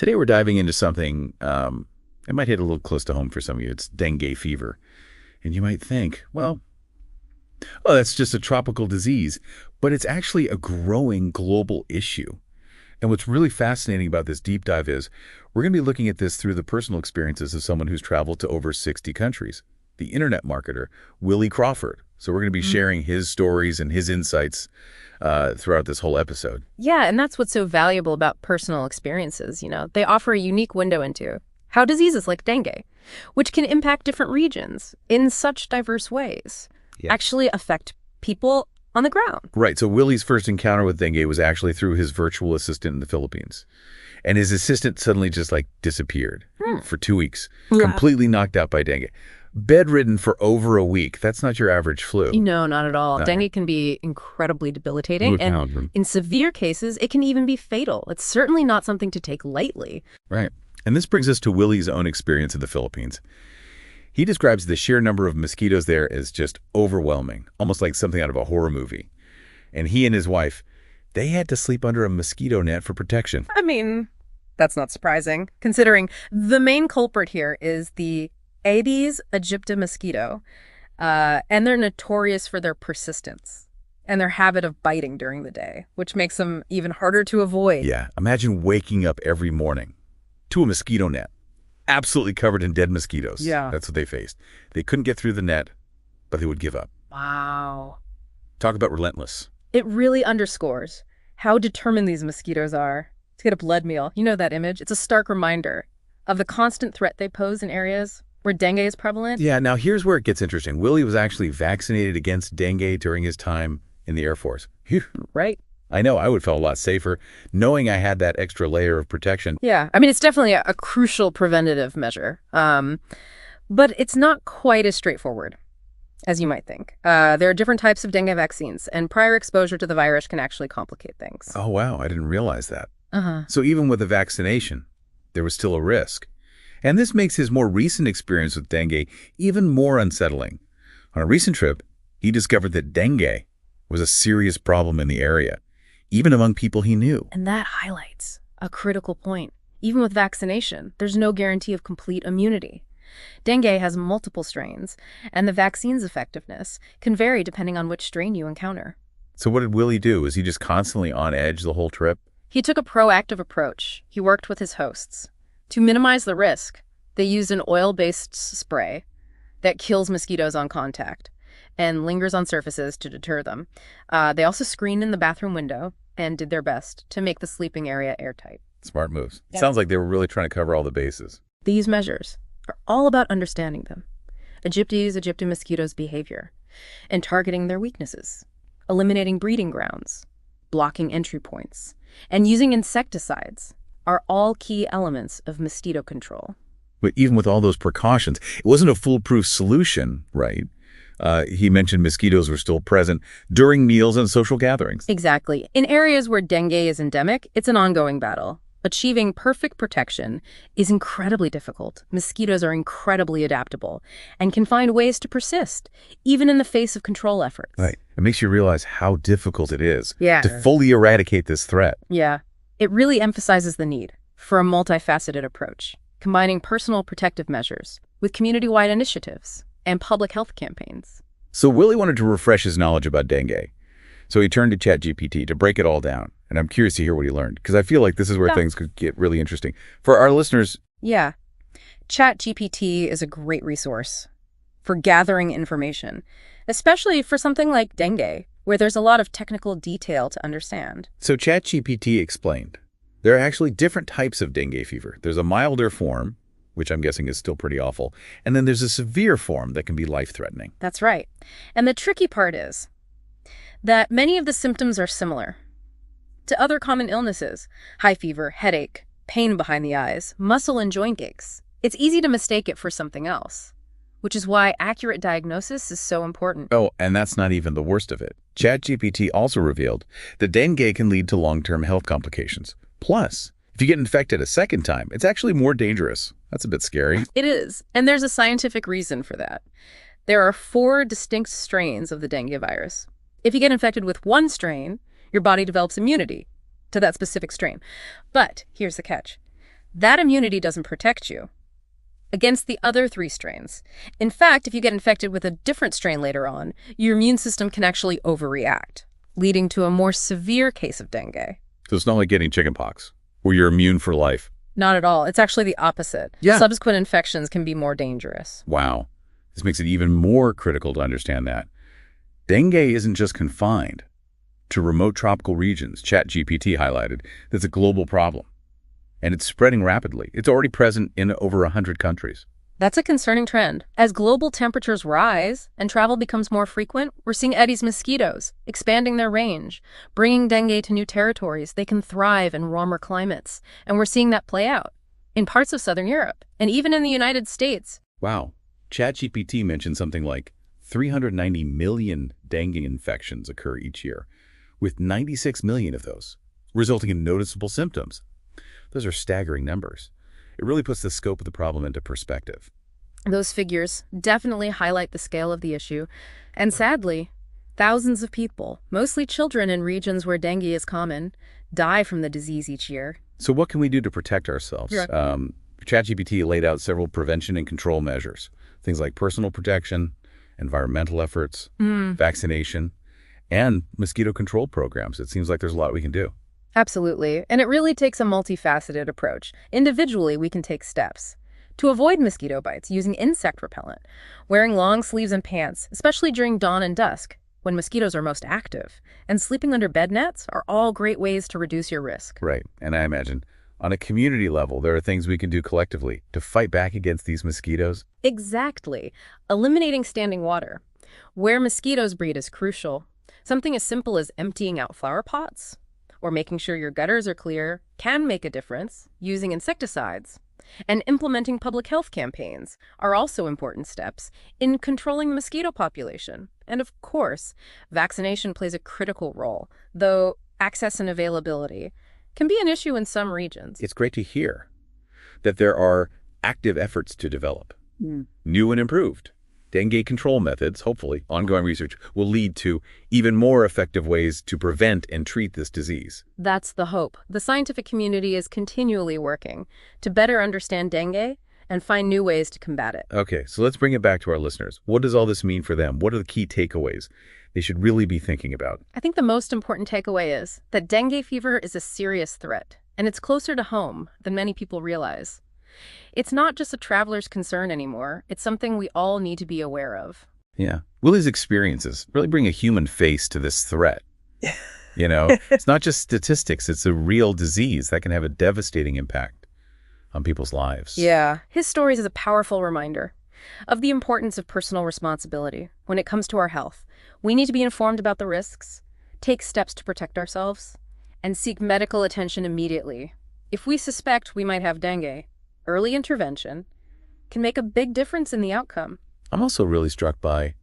Today we're diving into something, it might hit a little close to home for some of you. It's dengue fever. And you might think, well, oh, that's just a tropical disease. But it's actually a growing global issue. And what's really fascinating about this deep dive is we're going to be looking at this through the personal experiences of someone who's traveled to over 60 countries, the internet marketer, Willie Crawford. So we're going to be sharing his stories and his insights throughout this whole episode. Yeah, and that's what's so valuable about personal experiences, They offer a unique window into how diseases like dengue, which can impact different regions in such diverse ways, actually affect people on the ground. Right. So Willie's first encounter with dengue was actually through his virtual assistant in the Philippines. And his assistant suddenly just disappeared for 2 weeks, completely knocked out by dengue. Bedridden for over a week. That's not your average flu. No, not at all. Dengue can be incredibly debilitating. And in severe cases, it can even be fatal. It's certainly not something to take lightly. Right. And this brings us to Willie's own experience in the Philippines. He describes the sheer number of mosquitoes there as just overwhelming, almost like something out of a horror movie. And he and his wife, they had to sleep under a mosquito net for protection. I mean, that's not surprising, considering the main culprit here is the Aedes aegypti mosquito, and they're notorious for their persistence and their habit of biting during the day, which makes them even harder to avoid. Yeah, imagine waking up every morning to a mosquito net, absolutely covered in dead mosquitoes. Yeah. That's what they faced. They couldn't get through the net, but they would give up. Wow. Talk about relentless. It really underscores how determined these mosquitoes are to get a blood meal. You know that image? It's a stark reminder of the constant threat they pose in areas where dengue is prevalent. Yeah, now here's where it gets interesting. Willie was actually vaccinated against dengue during his time in the Air Force. Phew. Right. I know I would feel a lot safer knowing I had that extra layer of protection. Yeah, I mean, it's definitely a crucial preventative measure, but it's not quite as straightforward as you might think. There are different types of dengue vaccines, and prior exposure to the virus can actually complicate things. Oh, wow, I didn't realize that. So even with a vaccination, there was still a risk. And this makes his more recent experience with dengue even more unsettling. On a recent trip, he discovered that dengue was a serious problem in the area, even among people he knew. And that highlights a critical point. Even with vaccination, there's no guarantee of complete immunity. Dengue has multiple strains, and the vaccine's effectiveness can vary depending on which strain you encounter. So what did Willie do? Was he just constantly on edge the whole trip? He took a proactive approach. He worked with his hosts. To minimize the risk, they used an oil-based spray that kills mosquitoes on contact and lingers on surfaces to deter them. They also screened in the bathroom window and did their best to make the sleeping area airtight. Smart moves. Yeah. Sounds like they were really trying to cover all the bases. These measures are all about understanding them, aegypti mosquitoes' behavior, and targeting their weaknesses, eliminating breeding grounds, blocking entry points, and using insecticides are all key elements of mosquito control. But even with all those precautions, it wasn't a foolproof solution, right? He mentioned mosquitoes were still present during meals and social gatherings. Exactly. In areas where dengue is endemic, it's an ongoing battle. Achieving perfect protection is incredibly difficult. Mosquitoes are incredibly adaptable and can find ways to persist, even in the face of control efforts. Right. It makes you realize how difficult it is Yeah. to fully eradicate this threat. Yeah. It really emphasizes the need for a multifaceted approach, combining personal protective measures with community-wide initiatives and public health campaigns. So Willie wanted to refresh his knowledge about dengue. So he turned to ChatGPT to break it all down. And I'm curious to hear what he learned, because I feel like this is where things could get really interesting. For our listeners. Yeah. ChatGPT is a great resource for gathering information, especially for something like dengue, where there's a lot of technical detail to understand. So ChatGPT explained, there are actually different types of dengue fever. There's a milder form, which I'm guessing is still pretty awful. And then there's a severe form that can be life-threatening. That's right. And the tricky part is that many of the symptoms are similar to other common illnesses: high fever, headache, pain behind the eyes, muscle and joint aches. It's easy to mistake it for something else, which is why accurate diagnosis is so important. Oh, and that's not even the worst of it. ChatGPT also revealed that dengue can lead to long-term health complications. Plus, if you get infected a second time, it's actually more dangerous. That's a bit scary. It is, and there's a scientific reason for that. There are 4 distinct strains of the dengue virus. If you get infected with one strain, your body develops immunity to that specific strain. But here's the catch. That immunity doesn't protect you against the other 3 strains. In fact, if you get infected with a different strain later on, your immune system can actually overreact, leading to a more severe case of dengue. So it's not like getting chickenpox, where you're immune for life. Not at all. It's actually the opposite. Yeah. Subsequent infections can be more dangerous. Wow. This makes it even more critical to understand that. Dengue isn't just confined to remote tropical regions. ChatGPT highlighted that's a global problem. And it's spreading rapidly. It's already present in over 100 countries. That's a concerning trend. As global temperatures rise and travel becomes more frequent, we're seeing Aedes mosquitoes expanding their range, bringing dengue to new territories. They can thrive in warmer climates. And we're seeing that play out in parts of Southern Europe and even in the United States. Wow. ChatGPT mentioned something like 390 million dengue infections occur each year, with 96 million of those resulting in noticeable symptoms. Those are staggering numbers. It really puts the scope of the problem into perspective. Those figures definitely highlight the scale of the issue. And sadly, thousands of people, mostly children in regions where dengue is common, die from the disease each year. So what can we do to protect ourselves? Yeah. ChatGPT laid out several prevention and control measures, things like personal protection, environmental efforts, vaccination, and mosquito control programs. It seems like there's a lot we can do. Absolutely. And it really takes a multifaceted approach. Individually, we can take steps to avoid mosquito bites using insect repellent, wearing long sleeves and pants, especially during dawn and dusk when mosquitoes are most active, and sleeping under bed nets are all great ways to reduce your risk. Right. And I imagine on a community level, there are things we can do collectively to fight back against these mosquitoes. Exactly. Eliminating standing water. Where mosquitoes breed is crucial. Something as simple as emptying out flower pots or making sure your gutters are clear can make a difference. Using insecticides and implementing public health campaigns are also important steps in controlling the mosquito population. And of course, vaccination plays a critical role, though access and availability can be an issue in some regions. It's great to hear that there are active efforts to develop new and improved dengue control methods. Hopefully, ongoing research will lead to even more effective ways to prevent and treat this disease. That's the hope. The scientific community is continually working to better understand dengue and find new ways to combat it. Okay, so let's bring it back to our listeners. What does all this mean for them? What are the key takeaways they should really be thinking about? I think the most important takeaway is that dengue fever is a serious threat, and it's closer to home than many people realize. It's not just a traveler's concern anymore. It's something we all need to be aware of. Yeah. Willie's experiences really bring a human face to this threat. You know, it's not just statistics. It's a real disease that can have a devastating impact on people's lives. Yeah. His stories is a powerful reminder of the importance of personal responsibility when it comes to our health. We need to be informed about the risks, take steps to protect ourselves, and seek medical attention immediately. If we suspect we might have dengue, early intervention can make a big difference in the outcome. I'm also really struck by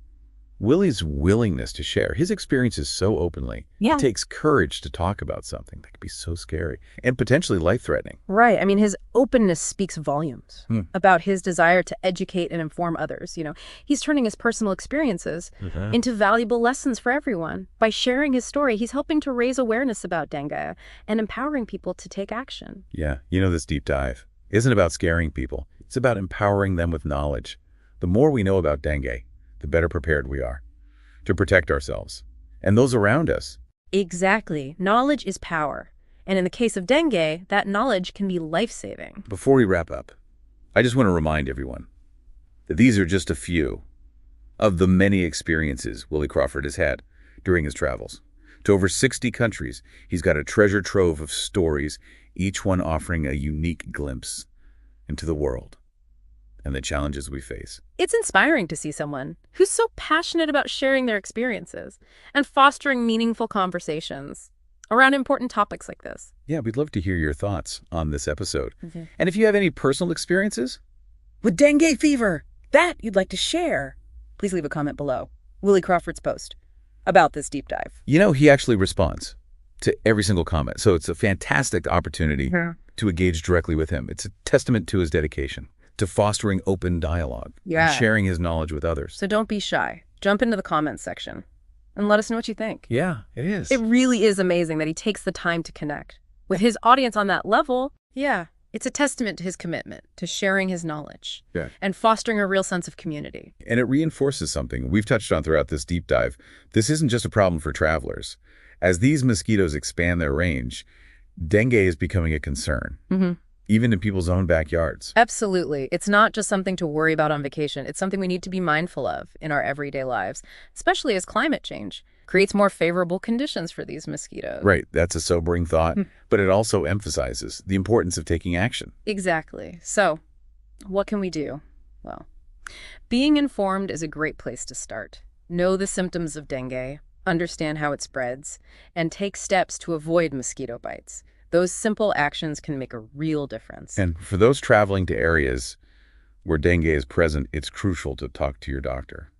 Willie's willingness to share his experiences so openly. Yeah. It takes courage to talk about something that could be so scary and potentially life-threatening. Right. I mean, his openness speaks volumes about his desire to educate and inform others. You know, he's turning his personal experiences into valuable lessons for everyone. By sharing his story, he's helping to raise awareness about dengue and empowering people to take action. Yeah. You know, this deep dive isn't about scaring people. It's about empowering them with knowledge. The more we know about dengue, the better prepared we are to protect ourselves and those around us. Exactly. Knowledge is power. And in the case of dengue, that knowledge can be life-saving. Before we wrap up, I just want to remind everyone that these are just a few of the many experiences Willie Crawford has had during his travels. To over 60 countries, he's got a treasure trove of stories, each one offering a unique glimpse into the world and the challenges we face. It's inspiring to see someone who's so passionate about sharing their experiences and fostering meaningful conversations around important topics like this. Yeah, we'd love to hear your thoughts on this episode. And if you have any personal experiences with dengue fever that you'd like to share, please leave a comment below Willie Crawford's post about this deep dive. You know, he actually responds to every single comment. So it's a fantastic opportunity to engage directly with him. It's a testament to his dedication to fostering open dialogue and sharing his knowledge with others. So don't be shy. Jump into the comments section and let us know what you think. Yeah, it is. It really is amazing that he takes the time to connect with his audience on that level. Yeah, It's a testament to his commitment to sharing his knowledge Yeah. and fostering a real sense of community. And it reinforces something we've touched on throughout this deep dive. This isn't just a problem for travelers. As these mosquitoes expand their range, dengue is becoming a concern, even in people's own backyards. Absolutely. It's not just something to worry about on vacation. It's something we need to be mindful of in our everyday lives, especially as climate change creates more favorable conditions for these mosquitoes. Right, that's a sobering thought, but it also emphasizes the importance of taking action. Exactly. So, what can we do? Well, being informed is a great place to start. Know the symptoms of dengue, understand how it spreads, and take steps to avoid mosquito bites. Those simple actions can make a real difference. And for those traveling to areas where dengue is present, it's crucial to talk to your doctor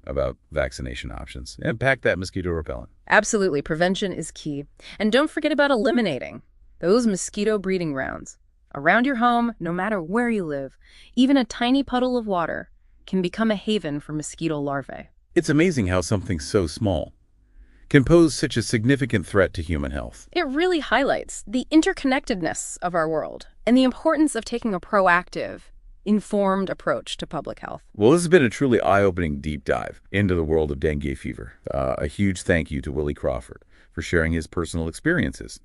about vaccination options and pack that mosquito repellent. Absolutely. Prevention is key. And don't forget about eliminating those mosquito breeding grounds. Around your home, no matter where you live, even a tiny puddle of water can become a haven for mosquito larvae. It's amazing how something so small can pose such a significant threat to human health. It really highlights the interconnectedness of our world and the importance of taking a proactive, informed approach to public health. Well, this has been a truly eye-opening deep dive into the world of dengue fever. A huge thank you to Willie Crawford for sharing his personal experiences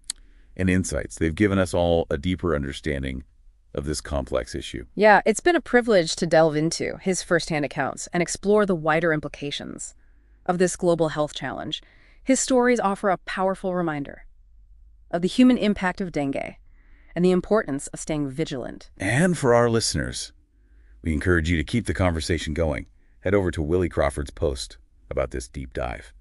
and insights. They've given us all a deeper understanding of this complex issue. Yeah, it's been a privilege to delve into his firsthand accounts and explore the wider implications of this global health challenge. His stories offer a powerful reminder of the human impact of dengue and the importance of staying vigilant. And for our listeners, we encourage you to keep the conversation going. Head over to Willie Crawford's post about this deep dive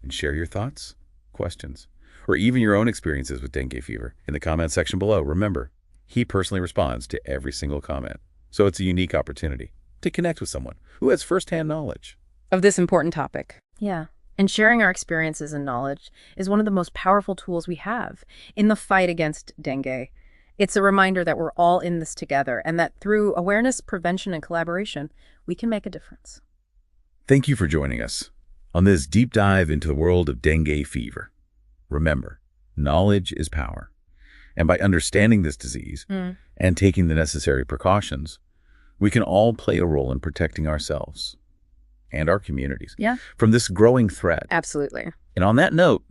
and share your thoughts, questions, or even your own experiences with dengue fever in the comment section below. Remember, he personally responds to every single comment, so it's a unique opportunity to connect with someone who has firsthand knowledge Of this important topic. Yeah. And sharing our experiences and knowledge is one of the most powerful tools we have in the fight against dengue. It's a reminder that we're all in this together and that through awareness, prevention, and collaboration, we can make a difference. Thank you for joining us on this deep dive into the world of dengue fever. Remember, knowledge is power. And by understanding this disease and taking the necessary precautions, we can all play a role in protecting ourselves and our communities from this growing threat. Absolutely. And on that note,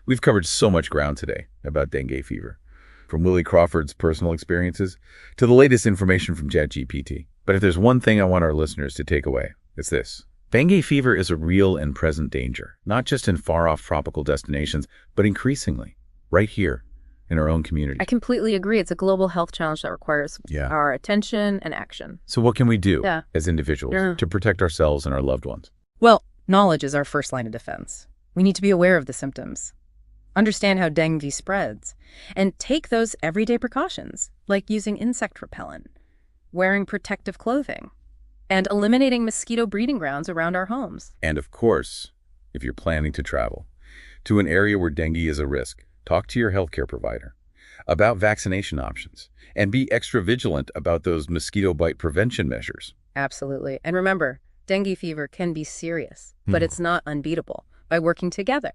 we've covered so much ground today about dengue fever, from Willie Crawford's personal experiences to the latest information from ChatGPT. But if there's one thing I want our listeners to take away, it's this. Dengue fever is a real and present danger, not just in far-off tropical destinations, but increasingly right here in our own community. I completely agree. It's a global health challenge that requires our attention and action. So what can we do as individuals to protect ourselves and our loved ones? Well, knowledge is our first line of defense. We need to be aware of the symptoms, understand how dengue spreads, and take those everyday precautions, like using insect repellent, wearing protective clothing, and eliminating mosquito breeding grounds around our homes. And of course, if you're planning to travel to an area where dengue is a risk, talk to your healthcare provider about vaccination options and be extra vigilant about those mosquito bite prevention measures. Absolutely. And remember, dengue fever can be serious, but it's not unbeatable. By working together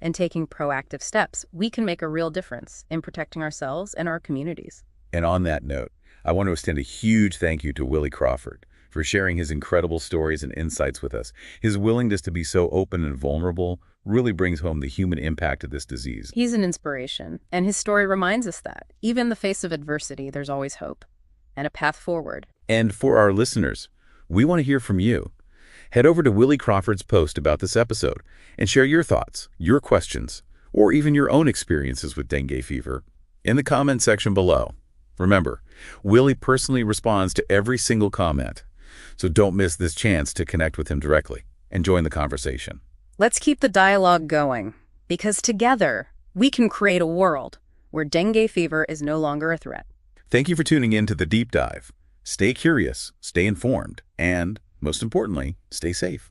and taking proactive steps, we can make a real difference in protecting ourselves and our communities. And on that note, I want to extend a huge thank you to Willie Crawford for sharing his incredible stories and insights with us. His willingness to be so open and vulnerable really brings home the human impact of this disease. He's an inspiration, and his story reminds us that, even in the face of adversity, there's always hope and a path forward. And for our listeners, we want to hear from you. Head over to Willie Crawford's post about this episode and share your thoughts, your questions, or even your own experiences with dengue fever in the comment section below. Remember, Willie personally responds to every single comment, so don't miss this chance to connect with him directly and join the conversation. Let's keep the dialogue going, because together we can create a world where dengue fever is no longer a threat. Thank you for tuning in to The Deep Dive. Stay curious, stay informed, and, most importantly, stay safe.